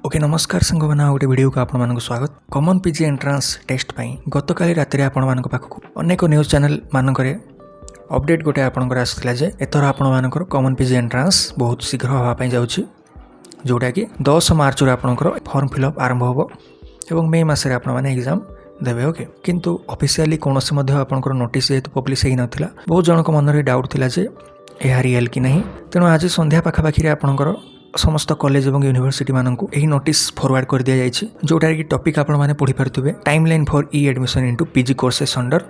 Okay नमस्कार सांग मैंने गोटे वीडियो को आपण स्वागत। कॉमन पीजी एंट्रांस टेस्ट पाई गतकाली राति आपण मान पाखक अनेक न्यूज चैनल मानक अपडेट गोटे आपंकर आसाला जे एथर आपंकर कॉमन पीजी एंट्रांस बहुत शीघ्र हाँपाई जाऊँगी जोटा कि 10 मार्च आपंकर फॉर्म फिलअप आरंभ हो और मे मसरे आपने एग्जाम देवे। ओके किंतु ऑफिशियली कौन आपंकर नोटिस जेहतु पब्लिश हो नाला बहुत जनक मन में डाउट थिला जे यह रियल कि नहीं। तेणु आज संध्या पाखापाखि आपंकर समस्त कॉलेज और यूनिवर्सिटी मानक यही नोटिस फॉरवर्ड कर दिया जायछि जोटा कि टॉपिक आपण माने पढ़ी पारुथिबे timeline for e admission into PG courses under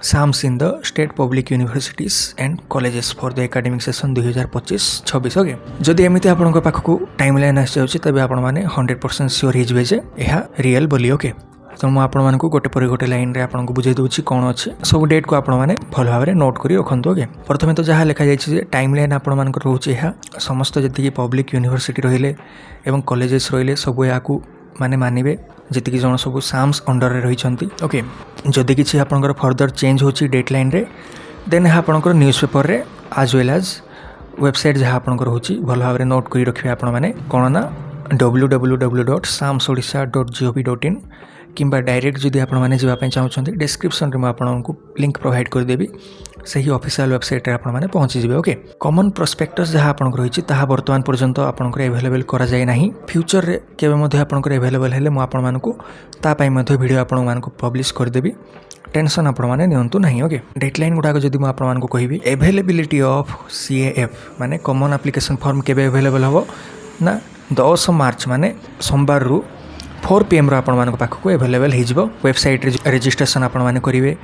SAMS in the state public universities and colleges for the academic session 2025-26। Okay जदि एमिति आपनक पाखकु टाइमलाइन आसी जाउछि तबे आपण माने 100% श्योर हि जिवे जे एहा रियल बोली। ओके तो मुझे आपण गोटे पर गोटे लाइन रे आपको बुझे दूसरी कौन अच्छे सब डेट को आपण मैंने भल भाव में नोट कर रखु। ओके प्रथम तो जहाँ लिखा जाए टाइम लाइन आपण मान रोचे समस्त जी पब्लिक यूनिवर्सिटी रहिले एवं कॉलेजेस रहिले सब या माने मानवे जी जन सब साम्स अंडर रे रही। ओके जदि किसी आपंकर फर्दर चेंज होची डेट लाइन रे देन आपंकर न्यूज पेपर रे आज वेल एज वेबसाइट जहाँ आपंकर होची भल भाव में नोट कर रखिए आपण मैंने कौन ना www.samsodisha.gov.in किंबा डायरेक्ट जदि आपण मैंने जावाई चाहते डिस्क्रिप्शन में आपको लिंक प्रोवाइड करदेवी से ही ऑफिशियल वेबसाइट रे आपण मैंने पहुँची जाए। ओके कॉमन प्रोस्पेक्टस जहाँ आपंकर रही बर्तमान पर्यंत आपंकर एवेलेबल करा जाए नहीं फ्यूचर रे केवे आपंकर एवेलेबल हेले मुझे आपण मानक वीडियो आपण मानक पब्लिश करदेवी टेंशन आपण मैंने नियंतु नहीं। ओके डेडलाइन गुड़ाक जब मुझे आपण मानक कहबी एवेलेबिलिटी ऑफ CAF माने कॉमन एप्लिकेशन फॉर्म केवे एवेलेबल हम ना 10 मार्च माने सोमवार रु 4 PM आपण मान पाखक एवेलेबल हो वेबसाइट रजिस्ट्रेशन आपण मैंने करेंगे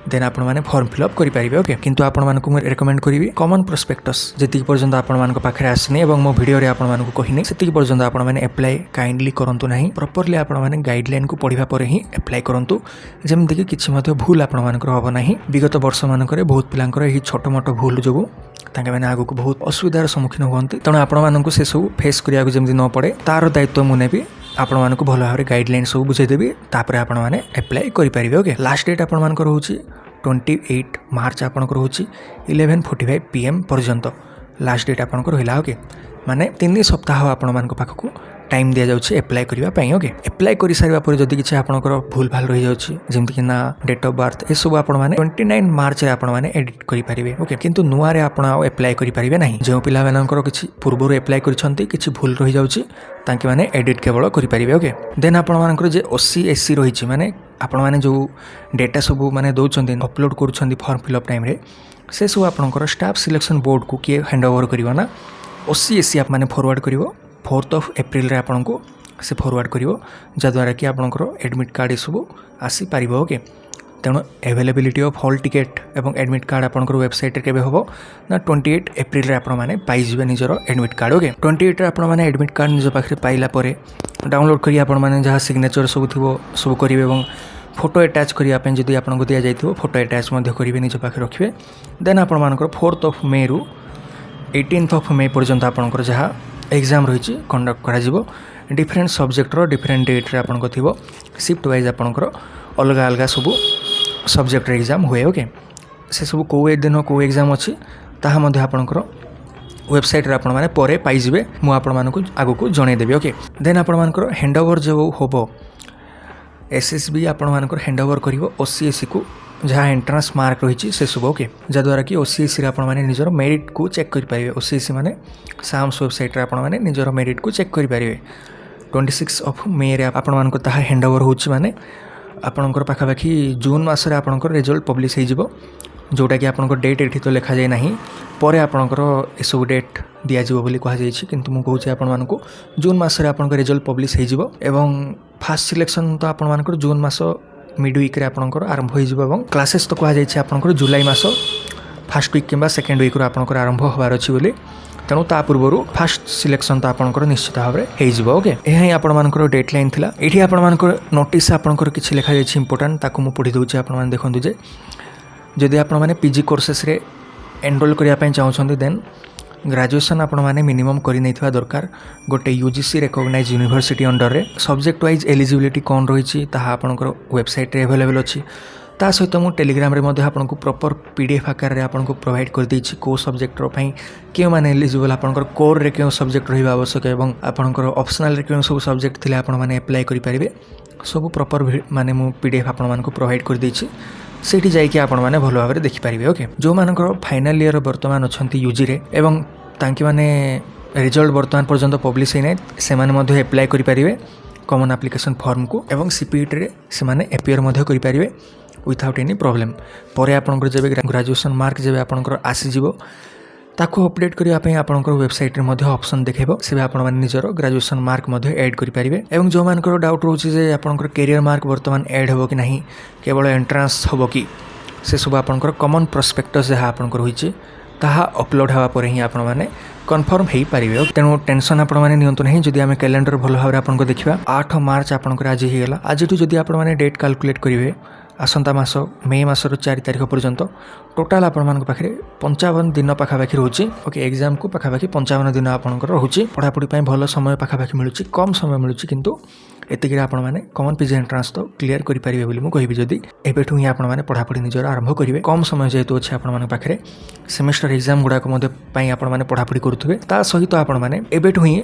देन आपण मैंने फॉर्म फिलअप करेंगे। ओके किंतु आपण मानक रेकमेंड करी कॉमन प्रोस्पेक्टस जी पर्यंत आपण मान पाखे आसनी और मो वीडियो आपण मानक कहनी से पर्यंत आपण मैंने एप्लाई काइंडली करंतु नहीं प्रॉपर्ली आपण मैंने गाइडलाइन को पढ़ा पर ही एप्लाई करंतु जेमती कि किछि मध्य भूल आपण मानकर हबो नहीं। विगत वर्ष मानकर बहुत पिलांकर यही छोट मोट भूल जो तांके मैंने आगु को बहुत असुविधार सम्मुखीन हुअन्ति तेणु आपण मानक से सब फेस करिया जमी न पड़े तार दायित्व मुझे भी आपण मानक भल भाव में गाइडलाइन सब बुझेदेवी तापर आपण मैंने एप्लाई करेंगे। ओके लास्ट डेट आपण मानक रोची 28 मार्च आपंकर रोची 11:45 PM पर्यंत लास्ट डेट आपंकर रहा। ओके माने 3 सप्ताह आपण मानक पाखक टाइम दि जाउछि एप्लाई करने। ओके एप्लाई कर सारा पर जदि किसी आपंकर भूल भाल रही जाउछि जेमति कि ना डेट ऑफ बर्थ ए सब आपण माने 29 मार्च रे आपण माने एडिट करि परिबे। ओके किंतु नुआ रे आपण एप्लाई करि परिबे नाही जो पिला मानकर किछि पूर्व एप्लाई करिसंती किछि भूल रही जाउछि तांके माने एडिट केवल करि परिबे। ओके देन आपण मानकर जे OC SC रही माने आपण माने जो डेटा सब माने दौरान अपलोड करुँच फॉर्म फिलअप टाइम रे से सब आपंकर स्टाफ सिलेक्शन बोर्ड को किए हैंड ओवर करना ना OC SC आप माने फॉरवर्ड करिवो 4 एप्रिल रे आपन को से फॉरवर्ड करिवो जद्वारा कि आपंकर एडमिट कार्ड सब आसी पारिबो। ओके तेणु एवेलेबिलिटी ऑफ हॉल टिकेट एवं एडमिट कार्ड आपंकर वेबसाइट रे केबे होबो ना 28 एप्रिल रे आपण माने पाई जिवे निजरो एडमिट कार्ड। ओके 28 रे आपण माने एडमिट कार्ड निज पाखरे पाइला परे डाउनलोड करी आपण माने जहाँ सिग्नेचर सब थिबो सब करिवे एवं फोटो अटैच करिया पे जदि आपनको दिया जाइथिबो फोटो अटैच मध्ये करिवे निज पाखरे रखिवे देन आपण मानकर 4 मे रु 18 मे पर्यंत आपनकर जहाँ एग्जाम रही कंडक्ट करा जिवो डिफरेंट सब्जेक्ट रो डिफरेंट डेट रे आपनको थिबो शिफ्ट वाइज आपनकर अलग अलग सब सब्जेक्ट रे एग्जाम हुए। ओके से सब को दिन को एग्जाम अच्छी ताहा मध्ये आपनकर वेबसाइट रे आपण माने परे पाई जिवे मु आपण मानकु आगु को जणे देबी। ओके देन आपण मानकर हैंड ओवर जो होबो SSB आपण मानकर हैंड ओवर करिवो OC SC को जहाँ एंट्रांस मार्क रही से सब। ओके जद्वारा कि OC SC रे आपण माने निजर मेरिट को चेक करि पारिबे OC SC माने साम्स वेबसाइट रे आपण माने निजर मेरिट को चेक करि पारिबे 26 मे रे आपण मानकर ताहा हैंड ओवर होछि माने आपणकर पाखापाखि जून मसरे आपणकर रिजल्ट पब्लिश हो जिवो जोटा कि आपणकर डेट एठी तो लिखा जाए नहीं परे आपणकर ए सब डेट दिया जिवो बोली कहा जायछि किंतु मु कहूछि आपण मानकु जून मसरे आपणकर रिजल्ट पब्लिश हो जिवो एवं फास्ट सिलेक्शन तो आपण मानकर जून मास मिड वीक रे आपणकर आरंभ हो जिवो एवं क्लासेस तो कहा जायछि आपणकर जुलाई मास फर्स्ट वीक किंबा सेकेंड वीक रो आपणकर आरंभ होबार अछि बोली तेणु ता पूर्व फास्ट सिलेक्शन तो आपंकर निश्चित भाव में हो। ओके यह आपर डेडलाइन थिला एठी आपण मानकर नोटिस आपंकर किछि लिखा जायछि इंपोर्टेंट ताकू मु पढ़ी दउछि आपण माने देखंतु जे जदि आपण माने PG कोर्सेस रे एनरोल करिया पय चाहउछन्ती देन ग्रेजुएशन आपण माने मिनिमम करि नैथिबा दरकार गोटे UGC रिकॉग्नाइज यूनिवर्सिटी अंडर रे सब्जेक्ट वाइज एलिजिबिलिटी कोन रहिछि ताहा आपनकर वेबसाइट रे अवेलेबल अछि ता सहित मुझे टेलीग्राम रे मध्य आपको प्रॉपर पीडीएफ आकार रे आपको प्रोवाइड कर देछि को सब्जेक्ट क्यों मैंने एलिजिबल आपंकर कोर रे क्यों सब्जेक्ट रहा आवश्यक एवं आपंकर ऑप्शनल रे क्यों सब सब्जेक्ट थिले आपण माने अप्लाई करि परिबे सब प्रॉपर माने मु पीडीएफ आपण मानको प्रोवाइड कर देछि सेठी जाइके आपण माने भलो भाबरे देखि परिबे। ओके जो मानकर फाइनल ईयर वर्तमान अछंती यूजी रे एवं तांकी माने रिजल्ट वर्तमान पर्यंत पब्लिश होई नै से माने मध्य अप्लाई करि परिबे कॉमन एप्लिकेशन फॉर्म को एवं सीपीटी रे से माने एपियर मध्य करि परिबे विथआउट एनी प्रॉब्लम। परे आपनकर जेबे ग्रेजुएशन मार्क जेबे आपनकर आसी जिवो ताको अपडेट करिया पई आपनकर वेबसाइट रे मध्य ऑप्शन देखेबो सेबे आपण माने निजर ग्रेजुएशन मार्क मध्य ऐड करि परिबे एवं जो मानकर डाउट रहउछि जे आपनकर करियर मार्क वर्तमान ऐड होबो कि नाही केवल एंट्रेंस होबो कि से सब आपनकर कॉमन प्रोस्पेक्टस जहा आपनकर होइछि ताहा अपलोड हवा पर ही आपण माने कन्फर्म हो पारे। तेणु टेंशन आपण माने नियंतु नहीं जदि आम कैलेंडर भल भाव आपको देखा 8 मार्च आपंकर आज होगा आज जदि आपण माने डेट कैलकुलेट करेंगे आसंता मास मे मासर 4 तारिख पर्यंत टोटाल आपण पाखे 55 दिन पाखापाखि रोचे। ओके एग्जाम को पाखापाखि 55 दिन आपंकर रोचे पढ़ापढ़ी भल समय पाखापाखि मिलूँ कम समय मिलूँ किंतु एतिक आपण मैंने कॉमन पीजी एंट्रांस तो क्लियर करेंगे बोली मुझे जदि एबेठू ही आपण मैंने पढ़ापढ़ी निजर आरंभ करेंगे कम समय जेहेतु अच्छे आपण पाखे सेमेस्टर एग्जाम गुड़ाक आपण मैंने पढ़ापढ़ी करुवे ता सहित आपण मैंने एबेठू ही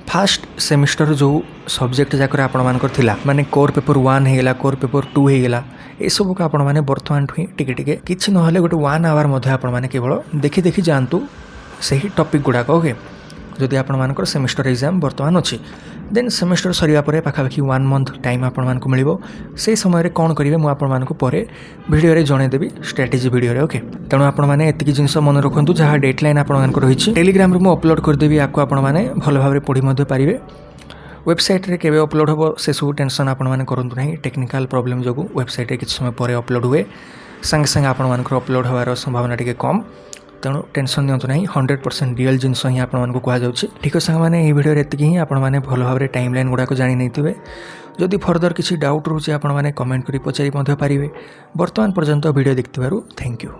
फास्ट सेमिस्टर जो सब्जेक्ट जाकर आपण थिला माने कोर पेपर 1 होगा कोर पेपर 2 होगा ये सब को आपण मैंने बर्तमान ठू टिके टिके किछि नहले गोटे 1 आवर मध्य आपण मैंने केवल देखि देखि जानतु सही टॉपिक गुड़ाक। ओके जदि आपण मानकर सेमिस्टर एग्जाम बर्तमान अच्छी देन सेमिस्टर सरिया परे पाखापाखि 1 मंथ टाइम आपण मानकु मिलिबो से समय रे कोन करिवे मु आपण मानकु परे वीडियो रे जणे देबी स्ट्रेटजी वीडियो रे। ओके तेणु आपण माने एतिकी जिंस मन रखंतु जहा डेडलाइन आपण मानकु रहिछि टेलीग्राम रे मु अपलोड कर देबी आको आपण माने भलो भाबरे पढी मध्ये पारिबे वेबसाइट रे केबे अपलोड होबो से सब टेंशन आपण माने करंतु नाही टेक्निकल प्रॉब्लम जोगु वेबसाइट रे किछ समय परे अपलोड हुए संग संग आपण मानकु अपलोड होवार संभावना टिके कम तेणु टेंशन नियंतु नहीं 100% रियल जिनस ही आपको कहुच्छे। ठीक है सांग मैंने वीडियो एतिक ही आपने भल भाव में टाइमलाइन गुड़ाक जानी नहीं जदि फर्दर किसी डाउट रोचे आपने कमेंट कर पचारि पारे। बर्तमान पर्यंत वीडियो देखिथिबारु थैंक यू।